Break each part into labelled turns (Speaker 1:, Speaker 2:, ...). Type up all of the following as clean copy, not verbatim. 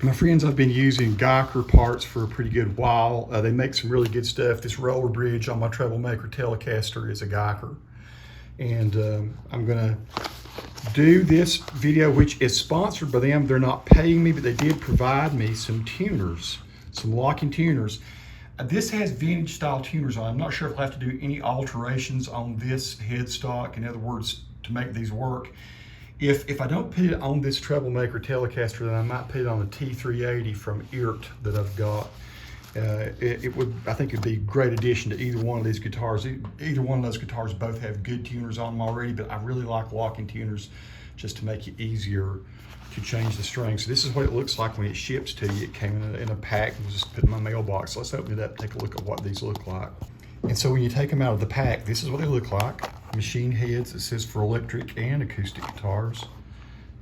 Speaker 1: My friends, I've been using Guyker parts for a pretty good while. They make some really good stuff. This roller bridge on my Troublemaker Telecaster is a Guyker. And I'm gonna do this video, which is sponsored by them. They're not paying me, but they did provide me some tuners, some locking tuners. This has vintage style tuners on. I'm not sure if I'll have to do any alterations on this headstock. In other words, to make these work. If I don't put it on this Troublemaker Telecaster, then I might put it on the T380 from IRT that I've got. It would, I think it'd be a great addition to either one of these guitars. Either one of those guitars both have good tuners on them already, but I really like locking tuners just to make it easier to change the strings. So this is what it looks like when it ships to you. It came in a pack and was just put in my mailbox. So let's open it up and take a look at what these look like. And so when you take them out of the pack, this is what they look like. Machine heads, it says for electric and acoustic guitars.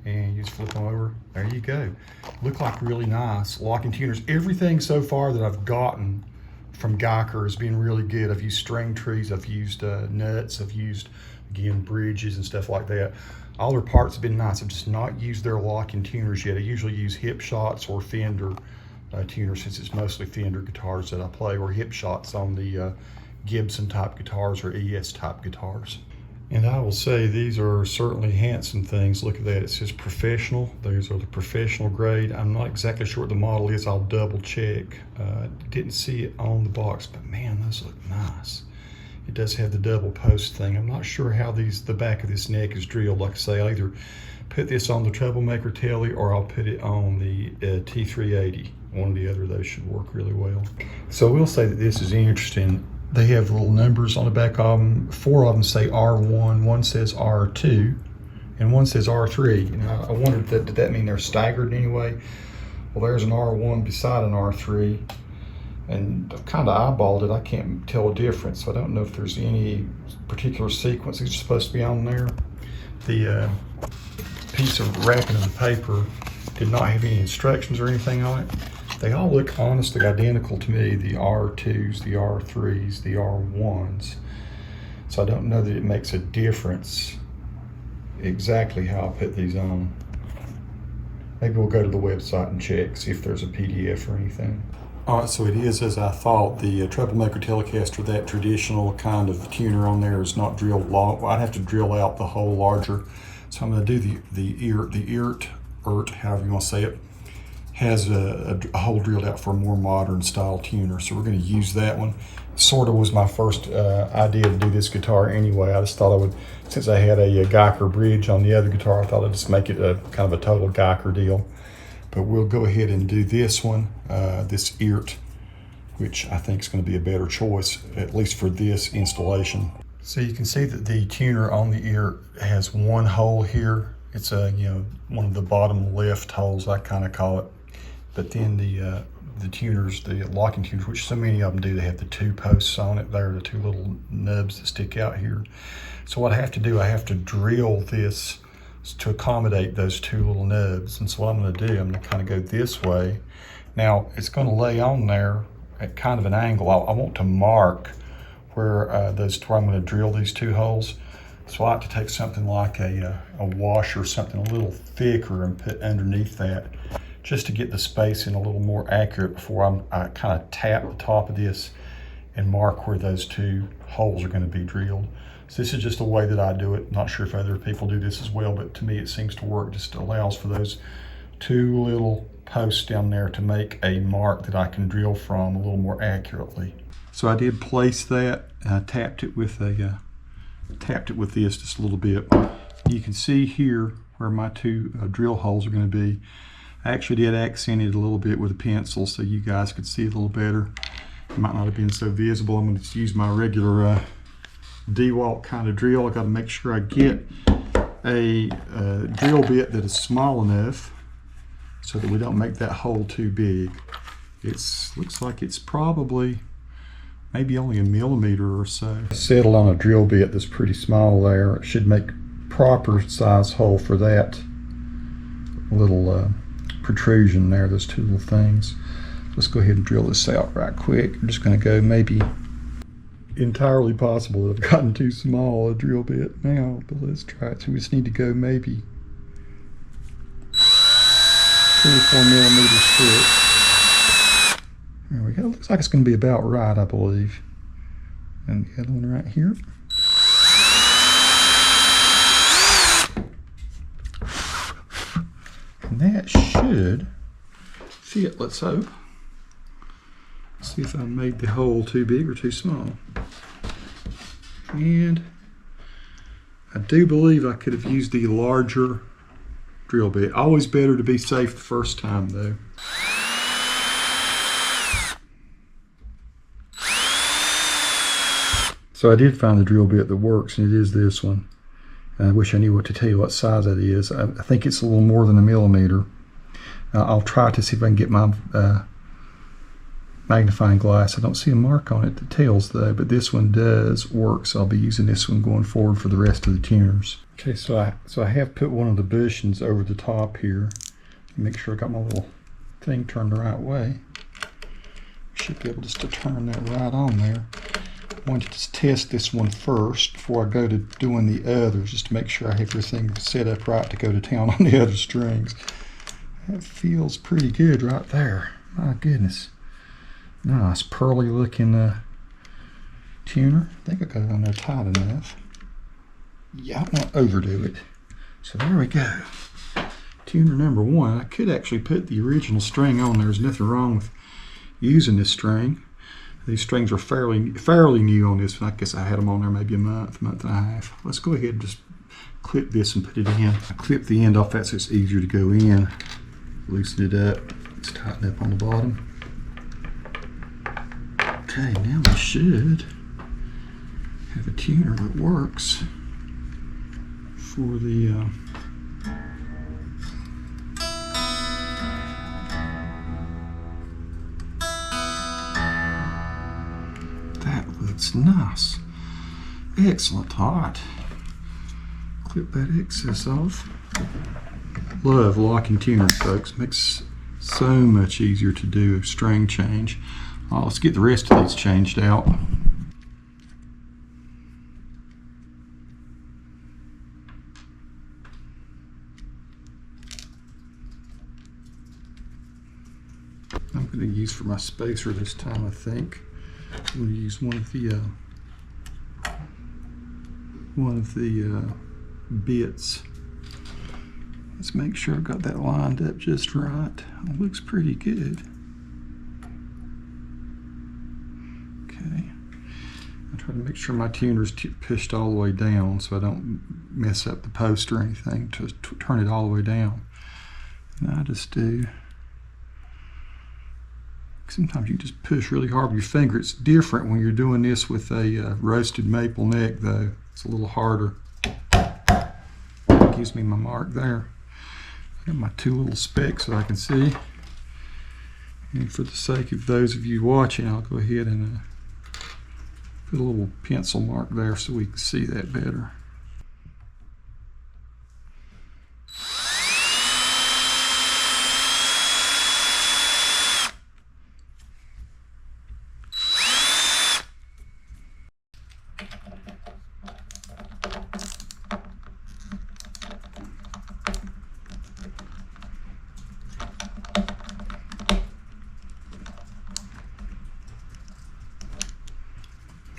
Speaker 1: And you just flip them over, there you go. Look like really nice locking tuners. Everything so far that I've gotten from Guyker has been really good. I've used string trees, I've used nuts, I've used, again, bridges and stuff like that. All their parts have been nice. I've just not used their locking tuners yet. I usually use hip shots or Fender tuners, since it's mostly Fender guitars that I play, or hip shots on the Gibson type guitars or ES type guitars. And I will say these are certainly handsome things. Look at that, it says professional. These are the professional grade. I'm not exactly sure what the model is. I'll double check. Didn't see it on the box, but man, those look nice. It does have the double post thing. I'm not sure how the back of this neck is drilled. Like I say, I'll either put this on the Troublemaker Tele or I'll put it on the T380. One or the other of those should work really well. So I will say that this is interesting. They have little numbers on the back of them. 4 of them say R1, one says R2, and one says R3. And I wondered, did that mean they're staggered in any way? Well, there's an R1 beside an R3, and I've kind of eyeballed it. I can't tell a difference, so I don't know if there's any particular sequence it's supposed to be on there. The piece of wrapping of the paper did not have any instructions or anything on it. They all look honestly identical to me, the R2s, the R3s, the R1s. So I don't know that it makes a difference exactly how I put these on. Maybe we'll go to the website and check, see if there's a PDF or anything. All right, so it is as I thought. The Troublemaker Telecaster, that traditional kind of tuner on there is not drilled long. Well, I'd have to drill out the hole larger. So I'm gonna do the IRT, however you wanna say it, has a hole drilled out for a more modern style tuner. So we're gonna use that one. Sort of was my first idea to do this guitar anyway. I just thought I would, since I had a Guyker bridge on the other guitar, I thought I'd just make it a kind of a total Guyker deal. But we'll go ahead and do this one, this IRT, which I think is gonna be a better choice, at least for this installation. So you can see that the tuner on the IRT has one hole here. It's one of the bottom left holes, I kind of call it. But then the tuners, the locking tuners, which so many of them do, they have the 2 posts on it there, the 2 little nubs that stick out here. So what I have to do, I have to drill this to accommodate those 2 little nubs. And so what I'm gonna do, I'm gonna kind of go this way. Now it's gonna lay on there at kind of an angle. I want to mark where I'm gonna drill these 2 holes. So I like to take something like a washer, something a little thicker, and put underneath that, just to get the spacing a little more accurate before I kind of tap the top of this and mark where those 2 holes are going to be drilled. So this is just a way that I do it. Not sure if other people do this as well, but to me it seems to work. Just allows for those 2 little posts down there to make a mark that I can drill from a little more accurately. So I did place that, and I tapped it with this just a little bit. You can see here where my 2 drill holes are going to be. I actually did accent it a little bit with a pencil so you guys could see it a little better. It might not have been so visible. I'm going to just use my regular DeWalt kind of drill. I got to make sure I get a drill bit that is small enough so that we don't make that hole too big. It looks like it's probably maybe only 1 millimeter or so. Settled on a drill bit that's pretty small there. It should make proper size hole for that little protrusion there, those 2 little things. Let's go ahead and drill this out right quick. I'm just going to go, maybe entirely possible that I've gotten too small a drill bit now, but let's try it. So we just need to go maybe 24mm strip. There we go. Looks like it's going to be about right, I believe. And the other one right here. And that should fit, let's hope. Let's see if I made the hole too big or too small. And I do believe I could have used the larger drill bit. Always better to be safe the first time though. So I did find the drill bit that works, and it is this one. I wish I knew what to tell you what size that is. I think it's a little more than 1 millimeter. I'll try to see if I can get my magnifying glass. I don't see a mark on it that tells though, but this one does work, so I'll be using this one going forward for the rest of the tuners. Okay, so I have put one of the bushings over the top here. Make sure I got my little thing turned the right way. Should be able just to turn that right on there. I want to just test this one first before I go to doing the others, just to make sure I have everything set up right to go to town on the other strings. That feels pretty good right there. My goodness. Nice pearly looking tuner. I think I got it on there tight enough. Yeah, I don't want to overdo it. So there we go. Tuner number 1. I could actually put the original string on there. There's nothing wrong with using this string. These strings are fairly new on this one. I guess I had them on there maybe a month and a half. Let's go ahead and just clip this and put it in. I clip the end off that so it's easier to go in. Loosen it up. Let's tighten up on the bottom. Okay, now we should have a tuner that works for the It's nice. Excellent. All right. Clip that excess off. Love locking tuners, folks. Makes so much easier to do a string change. Let's get the rest of these changed out. I'm going to use for my spacer this time, I think. I'm going to use one of the bits. Let's make sure I've got that lined up just right. It looks pretty good. Okay. I try to make sure my tuner's pushed all the way down so I don't mess up the post or anything. To turn it all the way down. And I just do. Sometimes you just push really hard with your finger. It's different when you're doing this with a roasted maple neck though. It's a little harder. That gives me my mark there. I got my 2 little specks that I can see. And for the sake of those of you watching, I'll go ahead and put a little pencil mark there so we can see that better.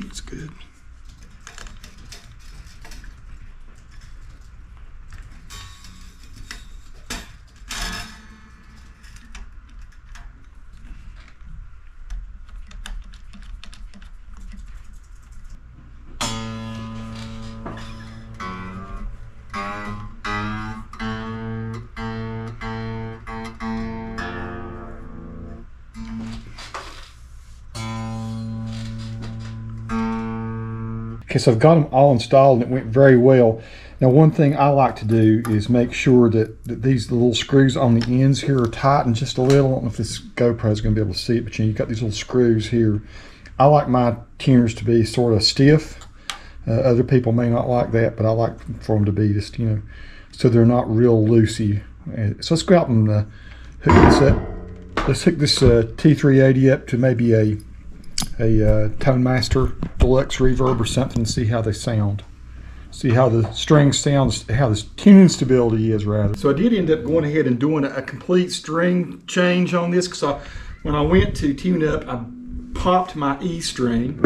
Speaker 1: That's good. Okay, so I've got them all installed and it went very well. Now one thing I like to do is make sure that these little screws on the ends here are tightened just a little. I don't know if this GoPro is going to be able to see it, but you've got these little screws here. I like my tuners to be sort of stiff. Other people may not like that, but I like for them to be just, you know, so they're not real loosey. So let's go out and hook this up. Let's hook this T380 up to maybe a Tone Master Deluxe reverb or something and see how they sound. See how the string sounds, how the tuning stability is rather. So I did end up going ahead and doing a complete string change on this, because when I went to tune up, I popped my E string.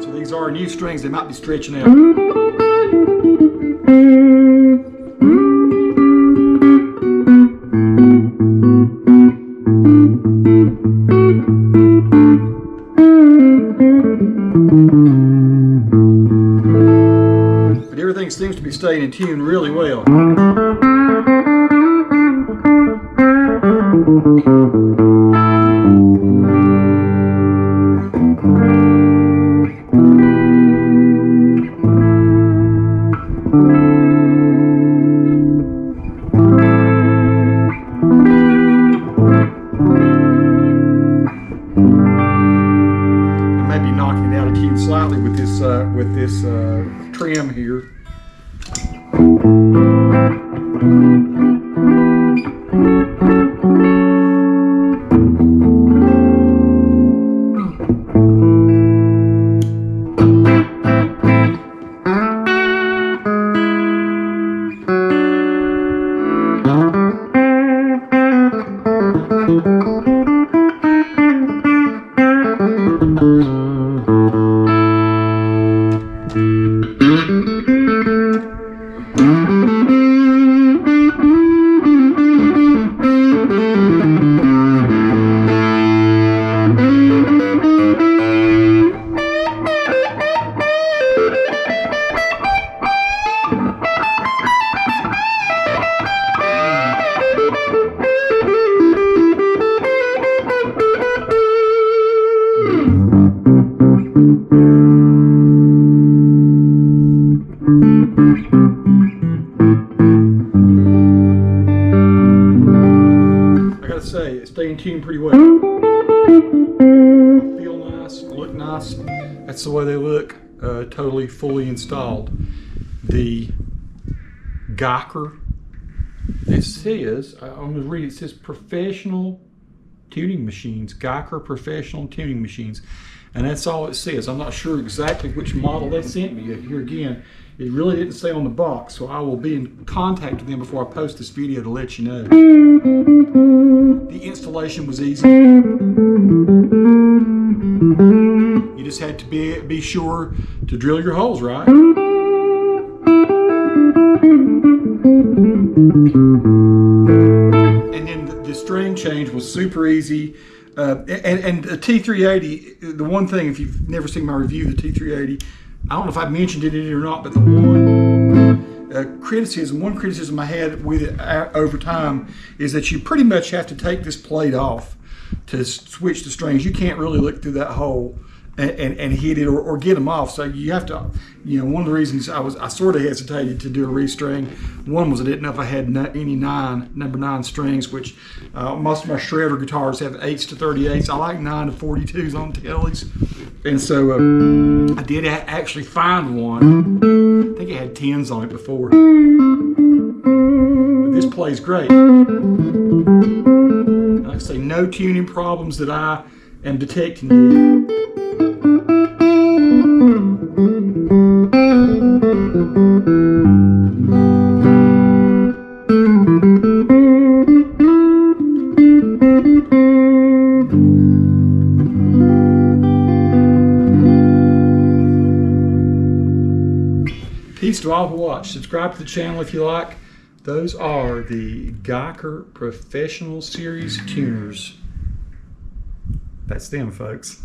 Speaker 1: So these are new strings, they might be stretching out. But everything seems to be staying in tune really well. Maybe knocking it out of tune slightly with this trim here. Say it's staying tuned pretty well. Feel nice, look nice. That's the way they look, totally fully installed. The Guyker, it says, I'm going to read it, says professional tuning machines, Guyker professional tuning machines. And that's all it says. I'm not sure exactly which model they sent me. Here again, it really didn't say on the box, so I will be in contact with them before I post this video to let you know. The installation was easy. You just had to be sure to drill your holes right. And then the string change was super easy. And the T380, the one thing, if you've never seen my review of the T380, I don't know if I mentioned it or not, but the one criticism I had with it over time is that you pretty much have to take this plate off to switch the strings. You can't really look through that hole and hit it or get them off. So you have to, one of the reasons I sort of hesitated to do a restring, one was I didn't know if I had any number 9 strings, which most of my shredder guitars have 8s to 38s. I like 9 to 42s on tellies. And so I did actually find one. I think it had 10s on it before. But this plays great. Like I say, no tuning problems that I am detecting here. Peace to all who watch. Subscribe to the channel if you like. Those are the Guyker Professional Series tuners. That's them, folks.